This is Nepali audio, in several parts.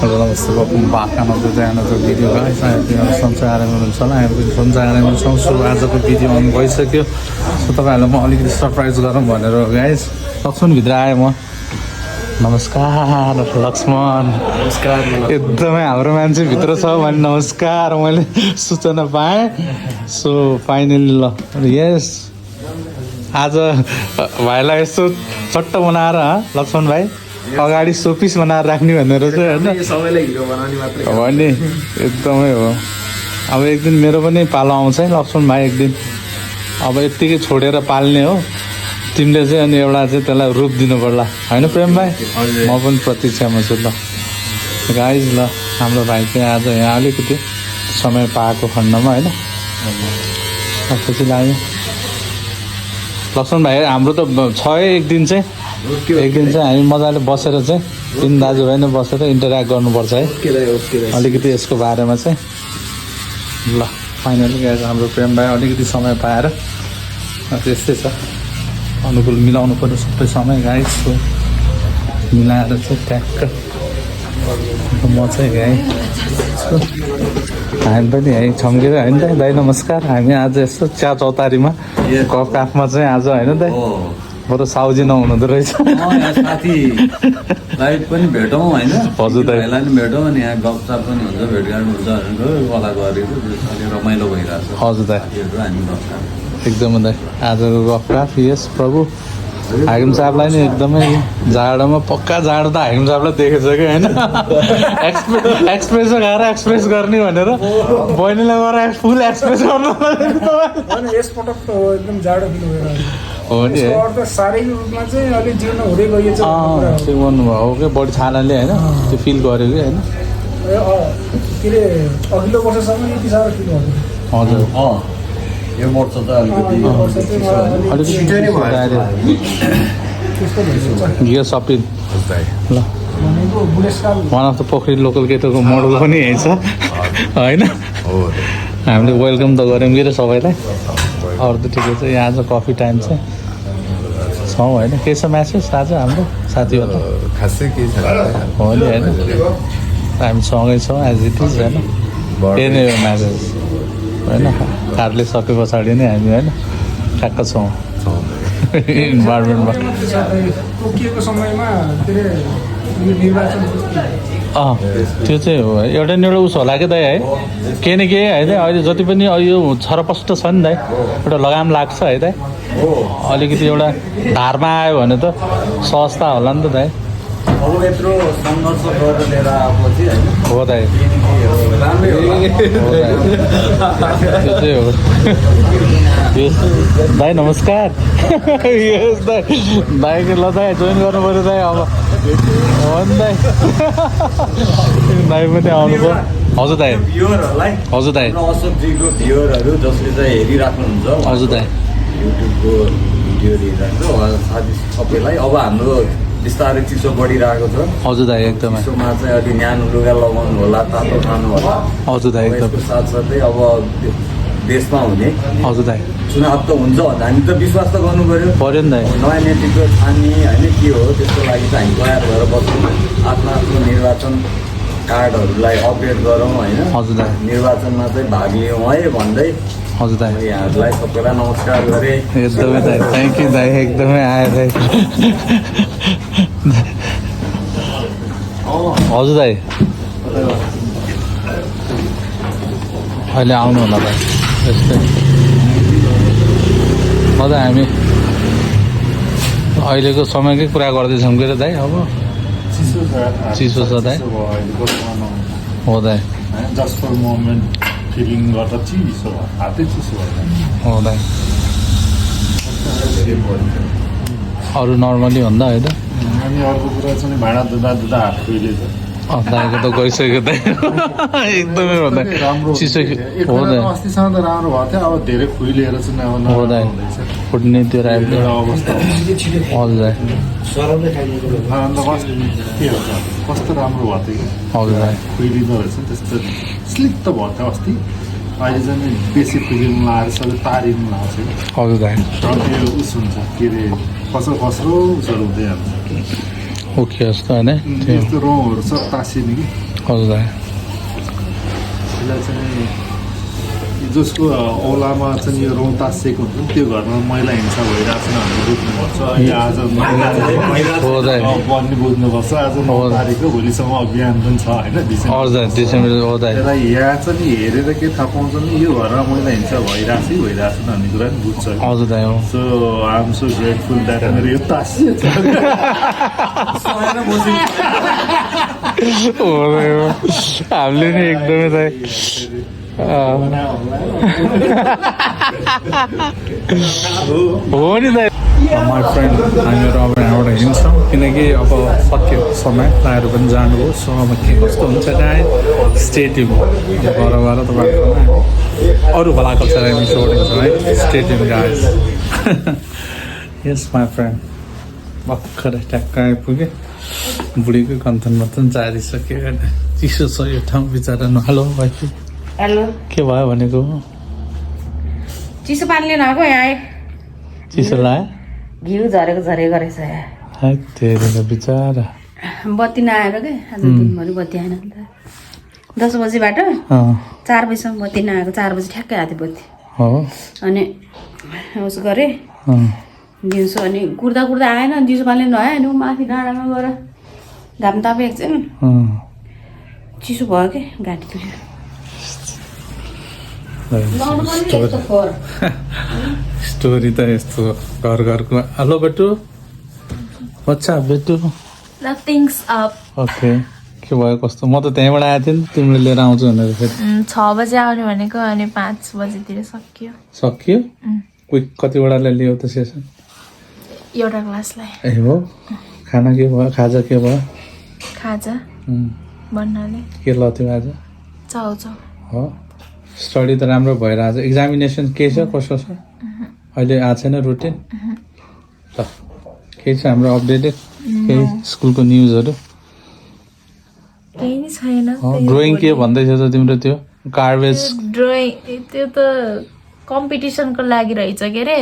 Hello, welcome back another video guys. तिमीहरू सन्चै आराम हुनुहुन्छ होला, हामी पनि सन्चै आराम हुन्छौँ। सो आजको भिडियो अन भइसक्यो। सो तपाईँहरूलाई म अलिकति सरप्राइज गरौँ भनेर गाइस लक्ष्मणभित्र आएँ म। नमस्कार लक्ष्मण। नमस्कार। एकदमै हाम्रो मान्छे भित्र छ भने नमस्कार मैले सूचना पाएँ। सो फाइनली ल यस आज भाइलाई यस्तो चट्ट बनाएर लक्ष्मण भाइ अगाडि सोपिस बनाएर राख्ने भनेर चाहिँ होइन नि एकदमै हो। अब एक दिन मेरो पनि पालो आउँछ है लक्ष्मण भाइ, एक दिन अब यत्तिकै छोडेर पाल्ने हो तिमीले चाहिँ। अनि एउटा चाहिँ त्यसलाई रूप दिनु पर्ला होइन प्रेम भाइ? म पनि प्रतीक्षामा छु। ल गाइज ल हाम्रो भाइ चाहिँ आज यहाँ अलिकति समय पाएको खण्डमा होइन खुसी लाग्यो। लक्ष्मण भाइ हाम्रो त छ एक दिन चाहिँ हामी मजाले बसेर चाहिँ तिन दाजुभाइ नै बसेर इन्टरेक्ट गर्नुपर्छ है अलिकति यसको बारेमा चाहिँ। ल फाइनली गाइज हाम्रो प्रेम भाइ अलिकति समय पाएर त्यस्तै छ, अनुकूल मिलाउनु पर्यो सबै समय गाइज। सो मिलाएर चाहिँ ट्याक्क म चाहिँ गाई हामी पनि है छम्केर होइन त दाइ नमस्कार। हामी आज यस्तो चिया चौतारीमा कफ काफमा चाहिँ आज होइन दाइ बरु साउजी नहुनुहुँदो रहेछ। साथीलाई पनि भेटौँ होइन, हजुर दाइ भाइलाई पनि भेटौँ अनि यहाँ गफसप पनि हुन्छ, भेटघाट हुन्छ भनेको कला गरेको अलि रमाइलो भइरहेको छ। हजुर दाइ हामी गफसप एकदमै दाइ आजको गफकाफ यस प्रभु हाकिम साहबलाई नि एकदमै जाडोमा पक्का जाडो त हाकिम साहबलाई देखेछ कि होइन एक्सप्रेस खाएर एक्सप्रेस गर्ने भनेर बहिनीलाई गएर फुल एक्सप्रेस गर्नु हो नि शारीरिक रूपमा चाहिँ अलिक जीर्ण हुँदै गइएछ त्यो गर्नुभयो हो कि बढी छानाले होइन त्यो फिल गर्यो कि होइन। के अरे अघिल्लो वर्षसम्म यति साह्रो फिल गर्दैन। हजुर यो वर्ष त गियर सपिङ ल भनेको बुढेसकाल वान अफ द पोखरी लोकल केटोको मोडल पनि यही छ होइन। हामीले वेलकम त गऱ्यौँ कि सबैलाई, अरू त ठिकै छ। यहाँ चाहिँ कफी टाइम चाहिँ छौँ होइन। के छ म्यासेज आज हाम्रो साथीहरू खासै केही छैन हो नि होइन, हामी सँगै छौँ एज इट इज होइन। त्यही नै हो म्यासेज होइन। कार्डले सके पछाडि नै हामी होइन ठ्याक्क छौँ इन्भाइरोमेन्टमा। तोकिएको समयमा के अरे यो निर्वाचन त्यो चाहिँ हो एउटा न एउटा उस होला क्या दाइ है, केही न केही है दाइ। अहिले जति पनि यो छरपष्ट छ नि दाइ, एउटा लगाम लाग्छ है दाइ। अलिकति एउटा धारमा आयो भने त सस्ता होला नि त दाइ। अब यत्रो सङ्घर्ष गरेर लिएर आएपछि होइन हो दाइ राम्रै होला। त्यो चाहिँ हो। यस दाइ नमस्कार। यस दाइ दाइको ल दाइ जोइन गर्नु पऱ्यो दाइ। अब हो नि दाइ दाइ पनि आउनु पऱ्यो। हजुर दाइ भ्युअरहरूलाई हजुर दाइ अशोकजीको भ्युअरहरू जसले चाहिँ हेरिराख्नुहुन्छ हजुर दाइ युट्युबको भिडियो हेरिरहेको साथी सबैलाई अब हाम्रो बिस्तारै चिसो बढिरहेको छ। हजुर दाइ एकदमै चिसोमा चाहिँ अलि न्यानो लुगा लगाउनु होला, तातो खानु होला। हजुर दाइ एकदम यसको साथसाथै अब देशमा हुने हजुर दाइ चुनाव त हुन्छ भने हामी त विश्वास त गर्नु पऱ्यो नि दाइ। नयाँ नेतृत्व छान्ने होइन के हो त्यसको लागि चाहिँ हामी तयार भएर बस्छौँ। आफ्नो आफ्नो निर्वाचन कार्डहरूलाई अपडेट गरौँ होइन। हजुर दाइ निर्वाचनमा चाहिँ भाग लिउँ है भन्दै हजुर दाइ यहाँहरूलाई सबैलाई नमस्कार गरेँ। एकदमै दाइ थ्याङ्क यू दाइ एकदमै आयो दाइ। हजुर दाइ अहिले आउनु होला दाइ यस्तै हजुर। हामी अहिलेको समयकै कुरा गर्दैछौँ के दाइ। अब चिसो छ दाइ हो दाइ जस्ट फर मोमेन्ट फिलिङ गर्दा चिसो हातै चिसो हो दाइ। अरू नर्मली भन्दा होइन। अनि अर्को कुरा चाहिँ भाँडा धुँदा धुँदा हात खुइलेछ। दाइको त गइसक्यो दाइ एकदमै हो दाइ चिसो हो दाइ। अस्तिसम्म त राम्रो भएको थियो, अब धेरै खुइलिएर चाहिँ अब हो दाइ फुट्ने त्यो राइट एउटा अवस्था हजुर दाइ अन्त के हुन्छ कस्तो राम्रो भएको थियो कि हजुर दाइ खुइलिँदो रहेछ त्यस्तो स्लिप त भएको थियो अस्ति। अहिले चाहिँ बेसी फिलिङ लाएर सबै तारिनु लाग्छ कि हजुर दाइ त्यो उस हुन्छ के अरे कसरो कसरो उसहरू हुँदै जान्छ। ओके जस्तो होइन त्यो यस्तो रौँहरू सब तासिने कि हजुर यसलाई चाहिँ जसको औलामा चाहिँ यो रौँ तासिएको हुन्छ नि त्यो घरमा मैला हिंसा भइरहेको छ हामीले बुझ्नुपर्छ अहिले आज भन्ने बुझ्नुपर्छ आज 9 तारिक हो भोलिसम्म अभियान पनि छ होइन हजुर डिसेम्बर हजुर त्यसलाई यहाँ चाहिँ हेरेर के थाहा पाउँछ नि यो घरमा मैला हिंसा भइरहेको छ भन्ने कुरा पनि बुझ्छ हजुर दाइ हो so I am so grateful that मेरो यो तासिएको हामीले नि एकदमै दाइ हो नि दाइ माई फ्रेन्ड हामीहरू अब यहाँबाट हिँड्छौँ किनकि अब सक्यो समय ताहरू पनि जानुभयो सो अब के कस्तो हुन्छ गाई स्टेडियम घर गएर तपाईँहरूको अरू भला कल्चर हामी छोडिन्छ है stadium guys yes my friend भर्खरै ट्याक्क आइपुगेँ बुढीको कन्थन मथन जारिसक्यो होइन चिसो छ यो ठाउँ बिचरा हेलो भाइ हेलो के भयो भनेको चिसो पानी लिन आएको यहाँ आए चिसो लाग्यो घिउ झरेको झरेको रहेछ यहाँ है त्यही बिचरा बत्ती नआएर क्या आज दिनभरि बत्ती आएन नि त 10 बजीबाट 4 बजीसम्म बत्ती नआएको 4 बजी ठ्याक्कै आएको थियो बत्ती हो अनि उस गरेँ दिउँसो अनि कुर्दा कुर्दा आएन दिउँसो पानी नआयो अनि माथि डाँडामा गएर घाम तापे एकछिन चिसो भयो कि घाँटी दुख्यो स्टोरी त यस्तो घर घरको हेलो बेटु बच्चा बेटु Nothing's up. ओके के भयो कस्तो म त त्यहीँबाट आएको थिएँ नि तिमीले लिएर आउँछु भनेर फेरि 6 बजे आउने भनेको अनि 5 बजेतिर सकियो सकियो कतिवटालाई लियो त सेसन एउटा क्लासलाई ए हो खाना के भयो खाजा के भयो खाजा भन्नाले के लथ्यो आज चाउचाउ हो स्टडी त राम्रो भइरहेछ एक्जामिनेसन के छ कसो छ अहिले आएको छैन रुटिन ल केही छ हाम्रो अपडेटेड केही स्कुलको न्युजहरू केही नै छैन ड्रइङ के भन्दैछ त तिम्रो त्यो गार्बेज ड्रइङ त्यो त कम्पिटिसनको लागि रहेछ के अरे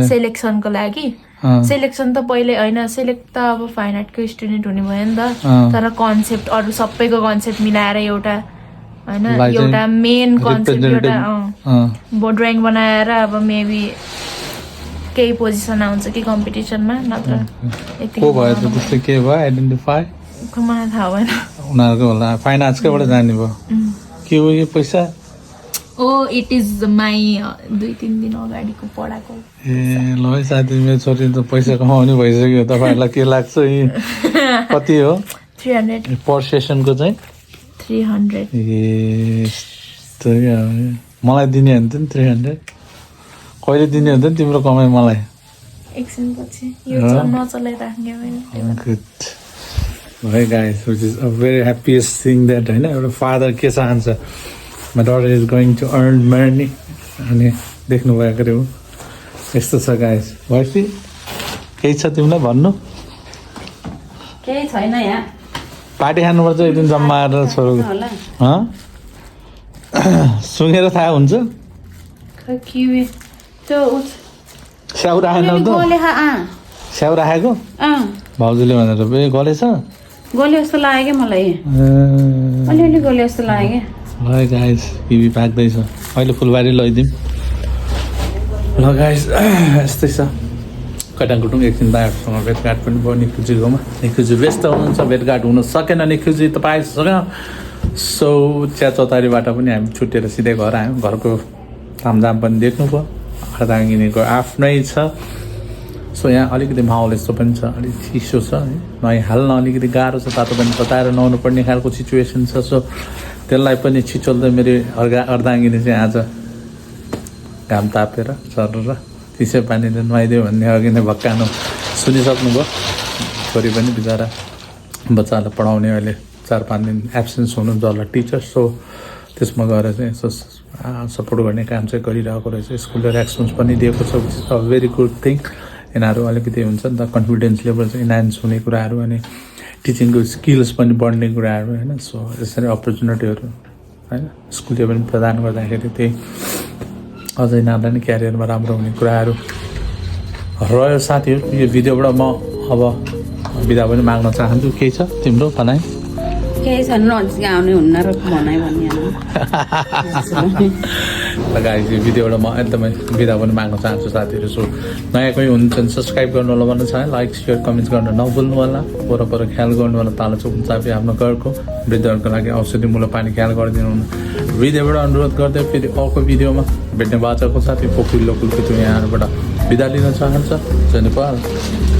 सेलेक्सनको लागि सेलेक्सन त पहिले होइन सेलेक्ट त अब फाइन आर्टको स्टुडेन्ट हुने भयो नि त तर कन्सेप्ट अरू सबैको कन्सेप्ट मिलाएर एउटा होइन एउटा मेन कन्सेप्ट एउटा ड्रइङ बनाएर अब मेबी केही पोजिसन आउँछ कि कम्पिटिसनमा नत्र को भयो त त्यस्तो के भयो आइडेन्टिफाई मलाई थाहा भएन उनीहरूको होला फाइन आर्ट्सकैबाट जाने भयो के हो यो पैसा ओ इट इज माई 2-3 दिन अगाडिको पढाएको ए ल है साथी मेरो छोरी त पैसा कमाउने भइसक्यो तपाईँहरूलाई के लाग्छ यी कति हो 300 पर सेसनको चाहिँ 300 ए मलाई दिने हो नि त नि 300 कहिले दिने हो त नि तिम्रो कमाइ मलाई एकछिनपछि यो नचलाइराख्ने मैले गुड है guys which is a very happiest thing that होइन एउटा फादर के चाहन्छ my daughter is going to earn money अनि देख्नुभएको अरे हो यस्तो छ गाइस भएपछि केही छ तिमीलाई भन्नु केही छैन यहाँ पार्टी खानुपर्छ एक दिन जम्मा आएर छोरो सुँगेर थाहा हुन्छ खै किवी त्यो स्याउ राखेन त स्याउ राखेको भाउजूले भनेर गलेछ गोले जस्तो लाग्यो क्या मलाई अलिअलि गोले जस्तो लाग्यो क्या ल गाइस किवी पाक्दैछ अहिले फुलबारी लैदिउँ ल गाइस यस्तै छ कटाङकुटुङ एकछिन दाइहरूसँग भेटघाट पनि भयो निखुजीकोमा निखुजी व्यस्त हुनुहुन्छ भेटघाट हुन सकेन निखुजी तपाईँसँग सो चिया चौतारीबाट पनि हामी छुटेर सिधै घर आयौँ घरको तामझाम पनि देख्नुभयो अर्धाङ्गिनीको आफ्नै छ सो यहाँ अलिकति माहौल यस्तो पनि छ अलिक चिसो छ है नुहाइहाल्न अलिकति गाह्रो छ तातो पनि तताएर नुहाउनु पर्ने खालको सिचुएसन छ सो त्यसलाई पनि छिचोल्दै मेरो अर्धाङ्गिनी चाहिँ आज घाम तापेर चरेर चिसो पानीले नुहाइदियो भन्ने अघि नै भक्कानो सुनिसक्नुभयो छोरी पनि बिचरा बच्चालाई पढाउने अहिले 4-5 दिन एब्सेन्स हुनु जसलाई टिचर सो त्यसमा गएर चाहिँ यसो सपोर्ट गर्ने काम चाहिँ गरिरहेको रहेछ स्कुलले रेस्पोन्स पनि दिएको छ which is a very good thing यिनीहरू अलिकति हुन्छ नि त कन्फिडेन्स लेभल चाहिँ इन्हान्स हुने कुराहरू अनि टिचिङको स्किल्स पनि बढ्ने कुराहरू होइन सो यसरी अपर्च्युनिटीहरू होइन स्कुलले पनि प्रदान गर्दाखेरि त्यही अझै यिनीहरूलाई नै क्यारियरमा राम्रो हुने कुराहरू रह्यो साथीहरू यो भिडियोबाट म अब बिदा पनि माग्न चाहन्छु। केही छ तिम्रो भनाइ? केही छैन, नजिक आउने हुन्न र भनाइ भन्ने गाइस यो भिडियोबाट म एकदमै बिदा पनि माग्न चाहन्छु साथीहरू। सो नयाँ कोही हुनुहुन्छ भने सब्सक्राइब गर्नु होला भन्न चाहे, लाइक सेयर कमेन्ट गर्न नभुल्नु होला। पर ख्याल गर्नु होला, ताला चोक्नु चापी आफ्नो घरको वृद्धहरूको लागि औषधि मूल्य पानी ख्याल गरिदिनु हुन हृदयबाट अनुरोध गर्दै फेरि अर्को भिडियोमा भेट्ने बाचाको साथी पोखरी लोकल यहाँ यहाँबाट बिदा लिन चाहन्छ। धन्यवाद।